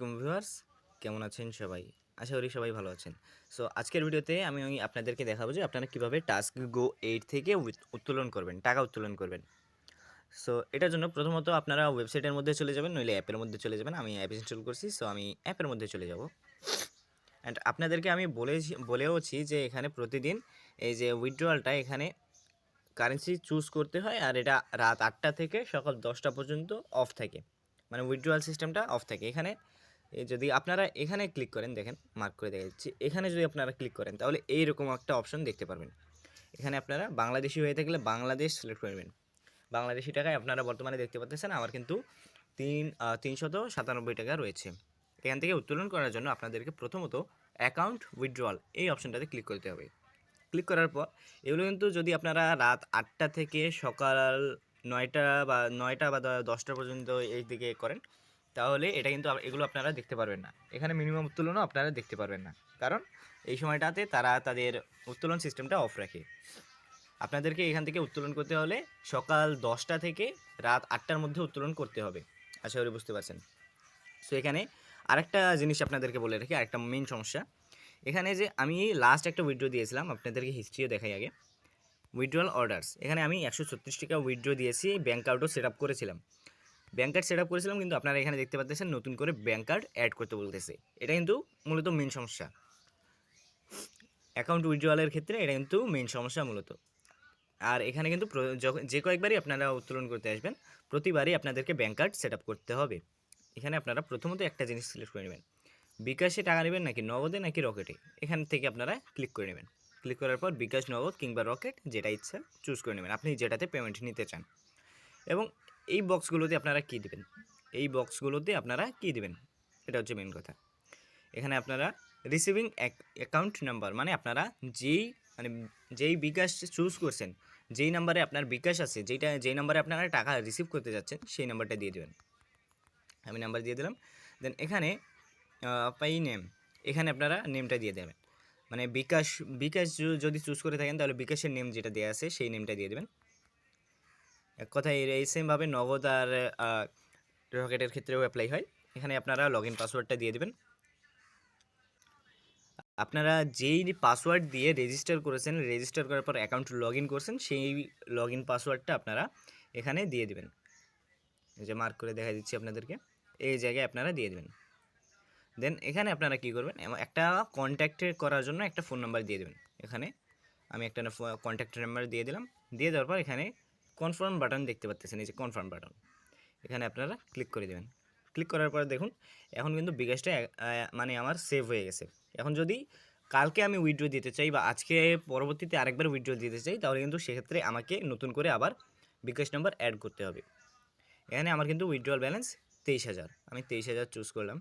আসসালামাইকুম ভিউয়ার্স, কেমন আছেন সবাই? আশা করি সবাই ভালো আছেন। সো আজকের ভিডিওতে আমি আপনাদেরকে দেখাবো যে আপনারা কিভাবে টাস্ক গো 8 থেকে উত্তোলন করবেন, টাকা উত্তোলন করবেন। সো এটার জন্য প্রথমত আপনারা ওয়েবসাইটের মধ্যে চলে যাবেন, নইলে অ্যাপের মধ্যে চলে যাবেন। আমি অ্যাপ ইনস্টল করছি, সো আমি অ্যাপের মধ্যে চলে যাব। অ্যান্ড আপনাদেরকে আমি বলেওছি যে এখানে প্রতিদিন এই যে উইথড্রয়ালটা এখানে কারেন্সি চুজ করতে হয়, আর এটা রাত 8টা থেকে সকাল 10টা পর্যন্ত অফ থাকে। মানে উইথড্রয়াল সিস্টেমটা অফ থাকে এখানে। যদি আপনারা এখানে ক্লিক করেন, দেখেন মার্ক করে দেখা যাচ্ছে, এখানে যদি আপনারা ক্লিক করেন তাহলে এইরকম একটা অপশন দেখতে পারবেন। এখানে আপনারা বাংলাদেশি হয়ে থাকলে বাংলাদেশ সিলেক্ট করবেন। বাংলাদেশি টাকায় আপনারা বর্তমানে দেখতে পাচ্ছেন আমার কিন্তু 397 টাকা রয়েছে। এখান থেকে উত্তোলন করার জন্য আপনাদেরকে প্রথমত অ্যাকাউন্ট উইথড্রয়াল এই অপশনটাতে ক্লিক করতে হবে। ক্লিক করার পর এগুলো কিন্তু যদি আপনারা রাত 8টা থেকে সকাল 9টা বা 10টা পর্যন্ত এই দিকে করেন, তাহলে এটা কিন্তু এগুলো আপনারা দেখতে পারবেন না। এখানে মিনিমাম উত্তোলনও আপনারা দেখতে পারবেন না, কারণ এই সময়টাতে তারা তাদের উত্তোলন সিস্টেমটা অফ রাখে। আপনাদেরকে এখান থেকে উত্তোলন করতে হলে সকাল 10টা থেকে রাত 8টার মধ্যে উত্তোলন করতে হবে। আশা করি বুঝতে পারছেন। সো এখানে আরেকটা জিনিস আপনাদেরকে বলে রাখি, আরেকটা মেন সমস্যা। এখানে যে আমি লাস্ট একটা উইথড্র দিয়েছিলাম, আপনাদেরকে হিস্ট্রিও দেখাই আগে। উইথড্রয়াল অর্ডারস, এখানে আমি 136 টাকা উইথড্র দিয়েছি, ব্যাঙ্ক কার্ডও সেট আপ করেছিলাম। ব্যাঙ্ক কার্ড সেট আপ করেছিলাম, কিন্তু আপনারা এখানে দেখতে পাচ্ছেন নতুন করে ব্যাঙ্ক কার্ড অ্যাড করতে বলতেছে। এটা কিন্তু মূলত মেন সমস্যা। অ্যাকাউন্ট উইথড্রয়ালের ক্ষেত্রে এটা কিন্তু মেন সমস্যা মূলত। আর এখানে কিন্তু যখন যে কয়েকবারই আপনারা উত্তোলন করতে আসবেন, প্রতিবারই আপনাদেরকে ব্যাঙ্ক কার্ড সেট আপ করতে হবে। এখানে আপনারা প্রথমত একটা জিনিস সিলেক্ট করে নেবেন, বিকাশে টাকা নেবেন নাকি নগদে নাকি রকেটে। এখান থেকে আপনারা ক্লিক করে নেবেন। ক্লিক করার পর বিকাশ, নগদ কিংবা রকেট যেটা ইচ্ছা চুজ করে নেবেন আপনি যেটাতে পেমেন্ট নিতে চান। এবং এই বক্সগুলোতে আপনারা কী দেবেন, এই বক্সগুলোতে আপনারা কী দেবেন, এটা হচ্ছে মেন কথা। এখানে আপনারা রিসিভিং অ্যাকাউন্ট নাম্বার, মানে আপনারা যেই মানে যেই বিকাশ চুজ করছেন, যেই নাম্বারে আপনার বিকাশ আছে, যেই নাম্বারে আপনারা টাকা রিসিভ করতে যাচ্ছেন সেই নাম্বারটা দিয়ে দেবেন। আমি নাম্বার দিয়ে দিলাম। দেন এখানে পাই নেম, এখানে আপনারা নেমটা দিয়ে দেবেন। মানে বিকাশ বিকাশ যদি চুজ করে থাকেন তাহলে বিকাশের নেম যেটা দেওয়া আছে সেই নেমটা দিয়ে দেবেন। এক কথায় এই সেমভাবে নগদ আর রকেটের ক্ষেত্রেও অ্যাপ্লাই হয়। এখানে আপনারা লগ ইন পাসওয়ার্ডটা দিয়ে দেবেন। আপনারা যেই পাসওয়ার্ড দিয়ে রেজিস্টার করেছেন, রেজিস্টার করার পর অ্যাকাউন্ট লগ ইন করছেন, সেই লগ ইন পাসওয়ার্ডটা আপনারা এখানে দিয়ে দেবেন। এই যে মার্ক করে দেখা দিচ্ছি আপনাদেরকে, এই জায়গায় আপনারা দিয়ে দেবেন। দেন এখানে আপনারা কী করবেন, একটা কন্ট্যাক্টে করার জন্য একটা ফোন নাম্বার দিয়ে দেবেন। এখানে আমি একটা কন্ট্যাক্ট নাম্বার দিয়ে দিলাম। দিয়ে দেওয়ার পর এখানে কনফার্ম বাটন দেখতে পাচ্ছেন, এই যে কনফার্ম বাটন, এখানে আপনারা ক্লিক করে দেবেন। ক্লিক করার পর দেখুন এখন কিন্তু বিকাশটা মানে আমার সেভ হয়ে গেছে। এখন যদি কালকে আমি উইথড্র দিতে চাই বা আজকে পরবর্তীতে আরেকবার উইথড্র দিতে চাই, তাহলে কিন্তু সেক্ষেত্রে আমাকে নতুন করে আবার বিকাশ নাম্বার অ্যাড করতে হবে। এখানে আমার কিন্তু উইথড্রয়াল ব্যালেন্স 23,000, আমি 23,000 চুজ করলাম।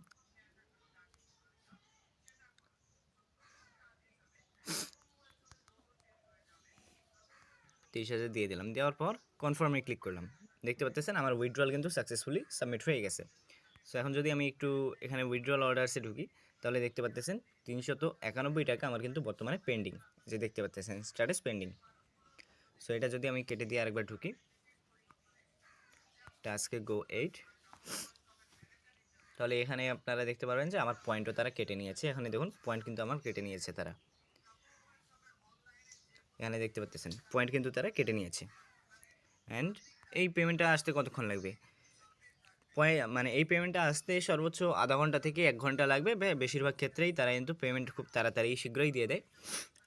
তেইশ হাজার দিয়ে দিলাম, দেওয়ার পর কনফার্মে ক্লিক করলাম। দেখতে পাচ্ছেন আমার উইথড্রয়াল কিন্তু সাকসেসফুলি সাবমিট হয়ে গেছে। সো এখন যদি আমি একটু এখানে উইথড্রয়াল অর্ডারসে ঢুকি, তাহলে দেখতে পাচ্ছেন 391 টাকা আমার কিন্তু বর্তমানে পেন্ডিং, যে দেখতে পাচ্ছেন স্ট্যাটাস পেন্ডিং। সো এটা যদি আমি কেটে দিয়ে আরেকবার ঢুকি, টাস্কে গো 8, তাহলে এখানে আপনারা দেখতে পারবেন যে আমার পয়েন্টও তারা কেটে নিয়েছে। এখানে দেখুন পয়েন্ট কিন্তু আমার কেটে নিয়েছে তারা, এখানে দেখতে পাচ্ছেন পয়েন্ট কিন্তু তারা কেটে নিয়েছে। অ্যান্ড এই পেমেন্টটা আসতে কতক্ষণ লাগবে, মানে এই পেমেন্টটা আসতে সর্বোচ্চ আধা ঘন্টা থেকে 1 ঘন্টা লাগবে। বেশিরভাগ ক্ষেত্রেই তারা কিন্তু পেমেন্ট খুব তাড়াতাড়ি শীঘ্রই দিয়ে দেয়।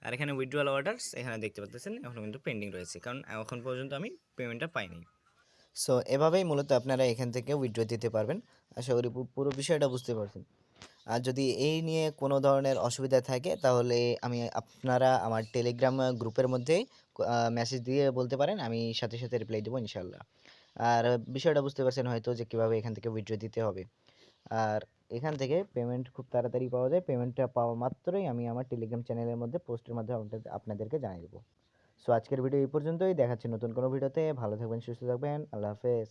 আর এখানে উইথড্রয়াল অর্ডারস এখানে দেখতে পাচ্ছেন এখনও কিন্তু পেন্ডিং রয়েছে, কারণ এখন পর্যন্ত আমি পেমেন্টটা পাইনি। সো এভাবেই মূলত আপনারা এখান থেকে উইথড্র দিতে পারবেন। আশা করি পুরো বিষয়টা বুঝতে পারছেন। আর যদি এই নিয়ে কোনো ধরনের অসুবিধা থাকে, তাহলে আপনারা আমার টেলিগ্রাম গ্রুপের মধ্যে মেসেজ দিয়ে বলতে পারেন, আমি সাথে সাথে রিপ্লাই দেবো ইনশাল্লাহ। আর বিষয়টা বুঝতে পারছেন হয়তো যে কীভাবে এখান থেকে উইথড্র দিতে হবে। আর এখান থেকে পেমেন্ট খুব তাড়াতাড়ি পাওয়া যায়। পেমেন্টটা পাওয়া মাত্রই আমি আমার টেলিগ্রাম চ্যানেলের মধ্যে পোস্টের মাধ্যমে আপনাদেরকে জানিয়ে দেবো। সো আজকের ভিডিও এই পর্যন্তই, দেখাচ্ছি নতুন কোনো ভিডিওতে। ভালো থাকবেন, সুস্থ থাকবেন, আল্লাহ হাফেজ।